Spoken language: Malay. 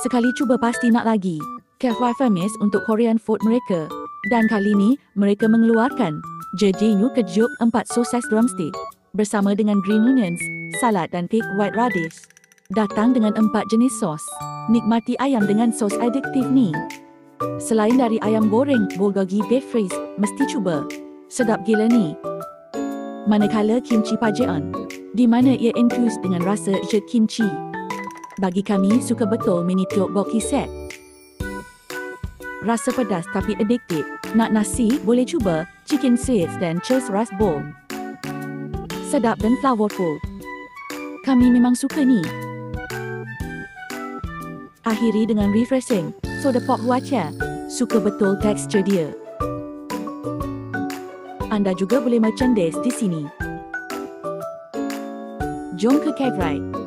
Sekali cuba pasti nak lagi. Cafe famous untuk Korean food mereka. Dan kali ni, mereka mengeluarkan Jeju Kejuk 4 sosis drumstick bersama dengan green onions, salad dan thick white radish. Datang dengan 4 jenis sos. Nikmati ayam dengan sos adiktif ni. Selain dari ayam goreng, bulgogi beef freeze, mesti cuba. Sedap gila ni. Manakala kimchi pajeon, di mana ia infused dengan rasa jet kimchi. Bagi kami suka betul mini tteokbokki set. Rasa pedas tapi addictive. Nak nasi, boleh cuba chicken seeds dan cheese rice bowl. Sedap dan flavorful. Kami memang suka ni. Akhiri dengan refreshing soda pop huacha. Suka betul tekstur dia. Anda juga boleh merchandise di sini. Jom ke Cafe Ride.